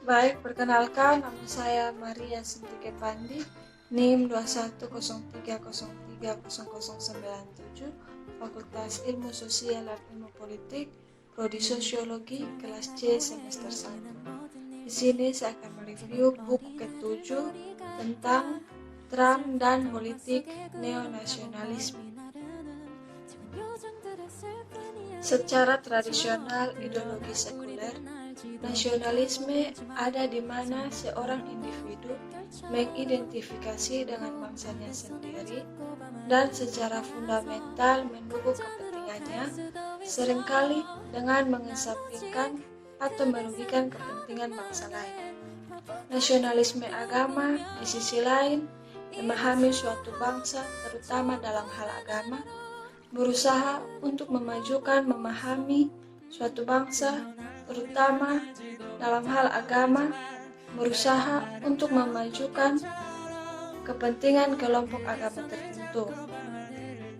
Baik, perkenalkan nama saya Maria Sintike Pandi, NIM 2103030097, Fakultas Ilmu Sosial dan Ilmu Politik, Prodi Sosiologi, kelas C semester 1. Di sini saya akan mereview buku ke-7 tentang Trump dan politik neonasionalisme. Secara tradisional ideologi sekuler, nasionalisme ada di mana seorang individu mengidentifikasi dengan bangsanya sendiri dan secara fundamental mendukung kepentingannya, seringkali dengan mengesampingkan atau merugikan kepentingan bangsa lain. Nasionalisme agama, di sisi lain, memahami suatu bangsa, terutama dalam hal agama, berusaha untuk memajukan memahami suatu bangsa, terutama dalam hal agama, berusaha untuk memajukan kepentingan kelompok agama tertentu.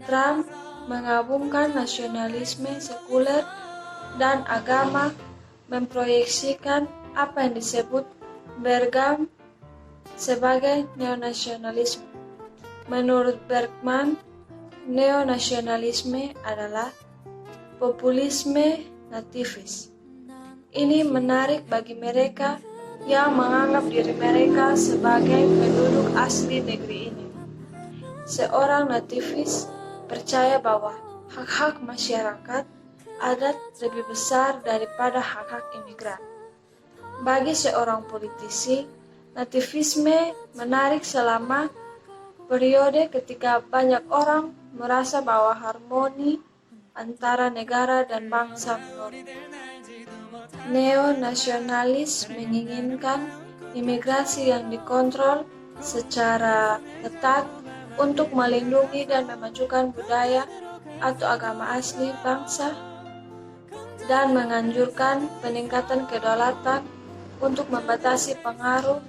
Trump menggabungkan nasionalisme sekuler dan agama, memproyeksikan apa yang disebut Bergam sebagai neonasionalisme. Menurut Bergman, neonasionalisme adalah populisme nativis. Ini menarik bagi mereka yang menganggap diri mereka sebagai penduduk asli negeri ini. Seorang nativis percaya bahwa hak-hak masyarakat adat lebih besar daripada hak-hak imigran. Bagi seorang politisi, nativisme menarik selama periode ketika banyak orang merasa bahwa harmoni antara negara dan bangsa menurun. Neonasionalis menginginkan imigrasi yang dikontrol secara ketat untuk melindungi dan memajukan budaya atau agama asli bangsa dan menganjurkan peningkatan kedaulatan untuk membatasi pengaruh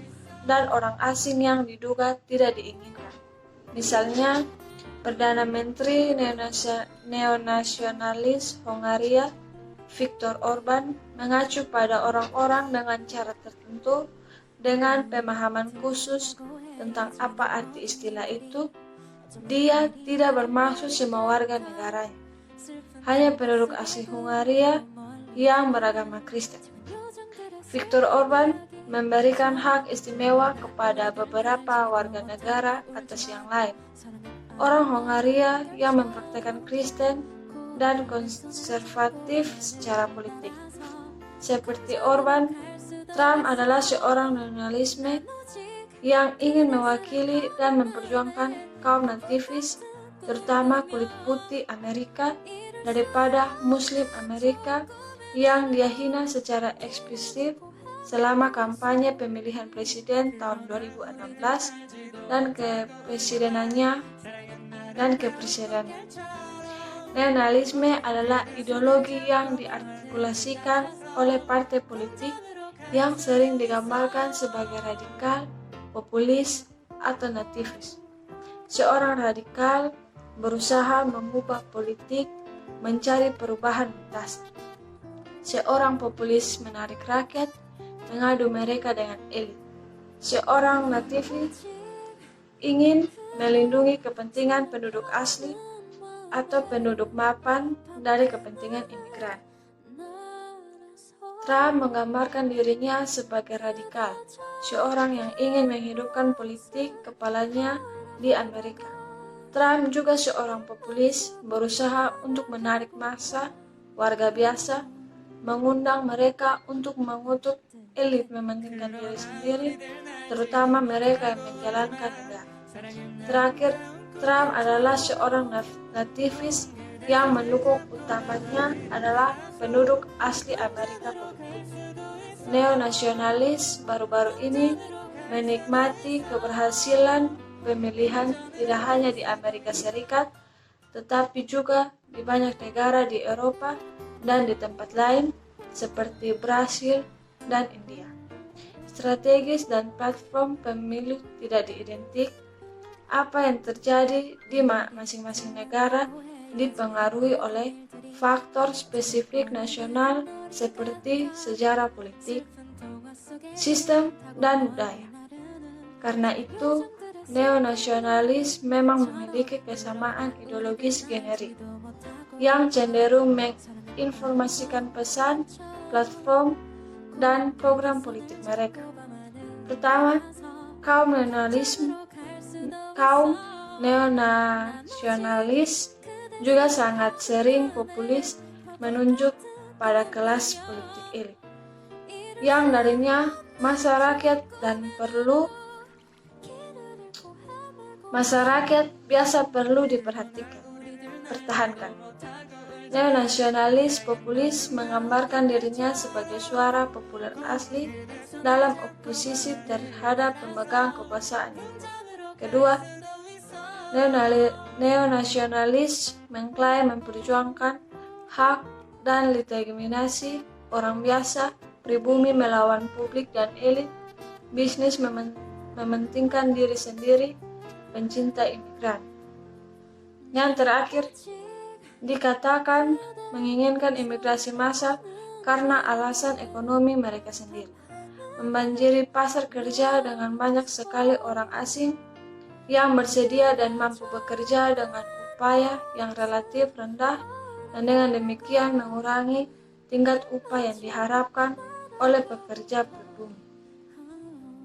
dan orang asing yang diduga tidak diinginkan. Misalnya, Perdana Menteri neonasionalis Hongaria, Viktor Orban, mengacu pada orang-orang dengan cara tertentu dengan pemahaman khusus tentang apa arti istilah itu. Dia tidak bermaksud semua warga negaranya, hanya penduduk asli Hongaria yang beragama Kristen. Viktor Orban memberikan hak istimewa kepada beberapa warga negara atas yang lain. Orang Hongaria yang mempraktikkan Kristen dan konservatif secara politik. Seperti Orban, Trump adalah seorang nasionalisme yang ingin mewakili dan memperjuangkan kaum nativis, terutama kulit putih Amerika, daripada Muslim Amerika yang dia hina secara eksplisit selama kampanye pemilihan presiden tahun 2016 dan kepresidenannya. Neonasionalisme adalah ideologi yang diartikulasikan oleh partai politik yang sering digambarkan sebagai radikal, populis, atau nativis. Seorang radikal berusaha mengubah politik, mencari perubahan mendasar. Seorang populis menarik rakyat, mengadu mereka dengan elit. Seorang nativis ingin melindungi kepentingan penduduk asli atau penduduk mapan dari kepentingan imigran. Trump menggambarkan dirinya sebagai radikal, seorang yang ingin menghidupkan politik kepalanya di Amerika. Trump juga seorang populis, berusaha untuk menarik massa warga biasa, mengundang mereka untuk mengutuk elit mementingkan diri sendiri, terutama mereka yang menjalankan negara. Terakhir, Trump adalah seorang nativis yang mendukung utamanya adalah penduduk asli Amerika politik. Neonasionalis baru-baru ini menikmati keberhasilan pemilihan tidak hanya di Amerika Serikat, tetapi juga di banyak negara di Eropa dan di tempat lain seperti Brasil dan India. Strategis dan platform pemilu tidak diidentik. Apa yang terjadi di masing-masing negara dipengaruhi oleh faktor spesifik nasional seperti sejarah politik, sistem, dan budaya. Karena itu, neonasionalis memang memiliki kesamaan ideologis generik yang cenderung menginformasikan pesan, platform, dan program politik mereka. Pertama, kaum neonasionalis juga sangat sering populis menunjuk pada kelas politik elit, yang darinya masyarakat biasa perlu pertahankan. Neonasionalis populis menggambarkan dirinya sebagai suara populer asli dalam oposisi terhadap pemegang kekuasaan. Kedua, neonasionalis mengklaim memperjuangkan hak dan legitimasi orang biasa, pribumi melawan publik dan elit, bisnis mementingkan diri sendiri, pencinta imigran. Yang terakhir, dikatakan menginginkan imigrasi massal karena alasan ekonomi mereka sendiri. Membanjiri pasar kerja dengan banyak sekali orang asing yang bersedia dan mampu bekerja dengan upah yang relatif rendah, dan dengan demikian mengurangi tingkat upah yang diharapkan oleh pekerja pribumi.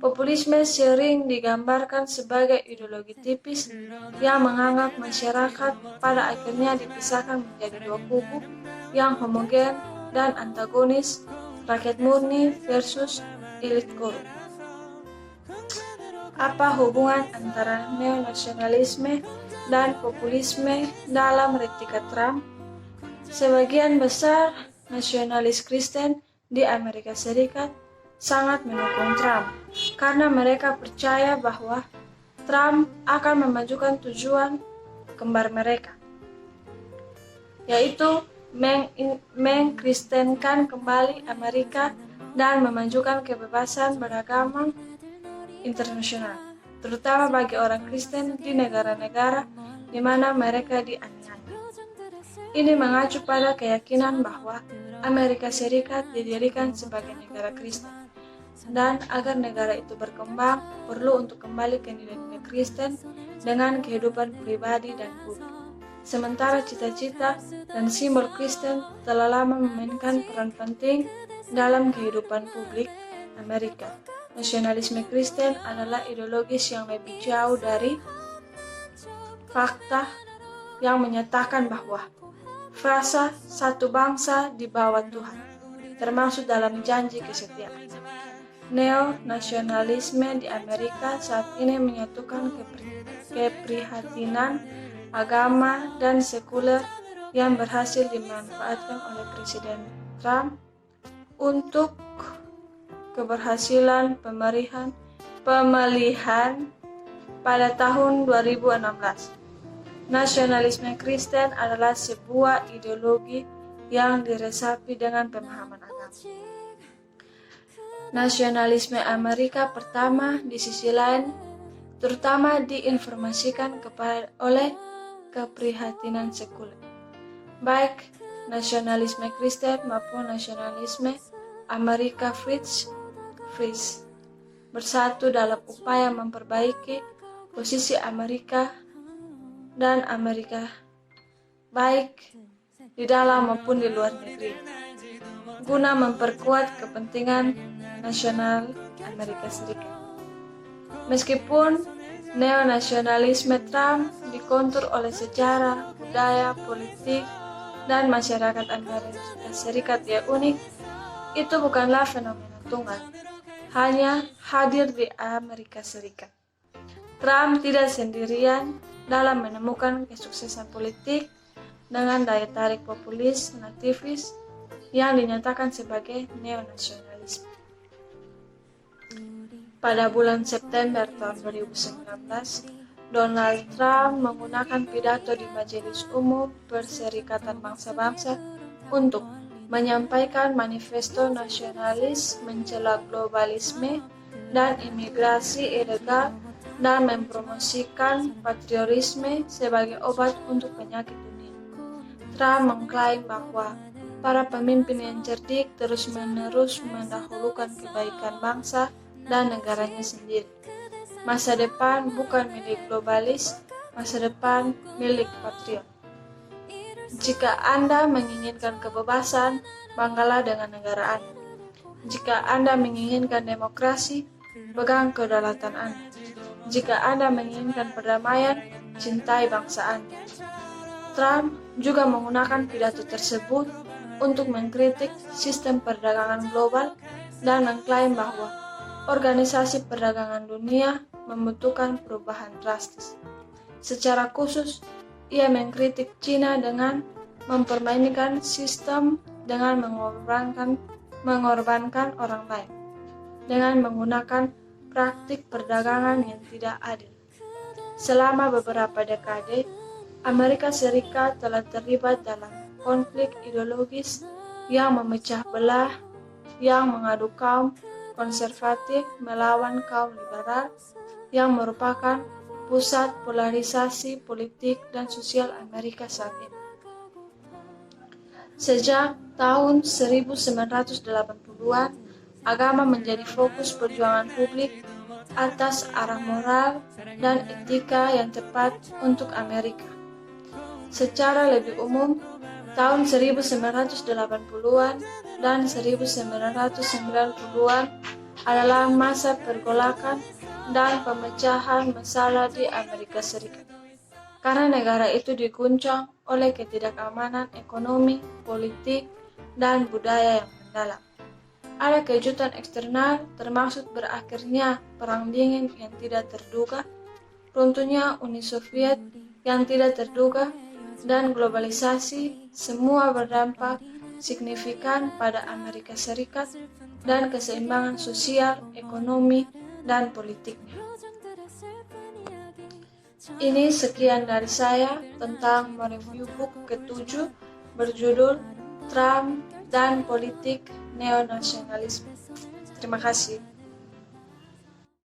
Populisme sering digambarkan sebagai ideologi tipis yang menganggap masyarakat pada akhirnya dipisahkan menjadi dua kubu yang homogen dan antagonis, rakyat murni versus elit korup. Apa hubungan antara neonasionalisme dan populisme dalam replika Trump? Sebagian besar nasionalis Kristen di Amerika Serikat sangat mendukung Trump karena mereka percaya bahwa Trump akan memajukan tujuan kembar mereka, yaitu mengkristenkan kembali Amerika dan memajukan kebebasan beragama internasional, terutama bagi orang Kristen di negara-negara di mana mereka dianiaya. Ini mengacu pada keyakinan bahwa Amerika Serikat didirikan sebagai negara Kristen, dan agar negara itu berkembang perlu untuk kembali ke nilai-nilai Kristen dengan kehidupan pribadi dan publik. Sementara cita-cita dan simbol Kristen telah lama memainkan peran penting dalam kehidupan publik Amerika. Nasionalisme Kristen adalah ideologis yang lebih jauh dari fakta yang menyatakan bahwa frasa satu bangsa di bawah Tuhan termasuk dalam janji kesetiaan. Neo-nasionalisme di Amerika saat ini menyatukan keprihatinan agama dan sekuler yang berhasil dimanfaatkan oleh Presiden Trump untuk keberhasilan pemilihan pada tahun 2016. Nasionalisme Kristen adalah sebuah ideologi yang diresapi dengan pemahaman agama. Nasionalisme Amerika pertama di sisi lain terutama diinformasikan oleh keprihatinan sekuler. Baik nasionalisme Kristen maupun nasionalisme Amerika First bersatu dalam upaya memperbaiki posisi Amerika dan Amerika baik di dalam maupun di luar negeri guna memperkuat kepentingan nasional Amerika Serikat. Meskipun neonasionalisme Trump dikontur oleh sejarah, budaya, politik, dan masyarakat Amerika Serikat yang unik, itu bukanlah fenomena tunggal, hanya hadir di Amerika Serikat. Trump tidak sendirian dalam menemukan kesuksesan politik dengan daya tarik populis nativis yang dinyatakan sebagai neonasionalisme. Pada bulan September tahun 2019, Donald Trump menggunakan pidato di Majelis Umum Perserikatan Bangsa-Bangsa untuk menyampaikan manifesto nasionalis mencela globalisme dan imigrasi ilegal dan mempromosikan patriotisme sebagai obat untuk penyakit dunia. Trump mengklaim bahwa para pemimpin yang cerdik terus-menerus mendahulukan kebaikan bangsa dan negaranya sendiri. Masa depan bukan milik globalis, masa depan milik patriot. Jika Anda menginginkan kebebasan, banggalah dengan negara Anda. Jika Anda menginginkan demokrasi, pegang kedaulatan Anda. Jika Anda menginginkan perdamaian, cintai bangsa Anda. Trump juga menggunakan pidato tersebut untuk mengkritik sistem perdagangan global dan mengklaim bahwa organisasi perdagangan dunia membutuhkan perubahan drastis. Secara khusus, ia mengkritik China dengan mempermainkan sistem dengan mengorbankan orang lain, dengan menggunakan praktik perdagangan yang tidak adil. Selama beberapa dekade, Amerika Serikat telah terlibat dalam konflik ideologis yang memecah belah, yang mengadu kaum konservatif melawan kaum liberal, yang merupakan pusat polarisasi politik dan sosial Amerika saat ini. Sejak tahun 1980-an, agama menjadi fokus perjuangan publik atas arah moral dan etika yang tepat untuk Amerika. Secara lebih umum, tahun 1980-an dan 1990-an adalah masa pergolakan dan pemecahan masalah di Amerika Serikat. Karena negara itu diguncang oleh ketidakamanan ekonomi, politik, dan budaya yang mendalam. Ada kejutan eksternal termasuk berakhirnya Perang Dingin yang tidak terduga, runtuhnya Uni Soviet yang tidak terduga, dan globalisasi, semua berdampak signifikan pada Amerika Serikat dan keseimbangan sosial, ekonomi, dan politiknya. Ini sekian dari saya tentang mereview buku ke-7 berjudul Trump dan Politik Neonasionalisme. Terima kasih.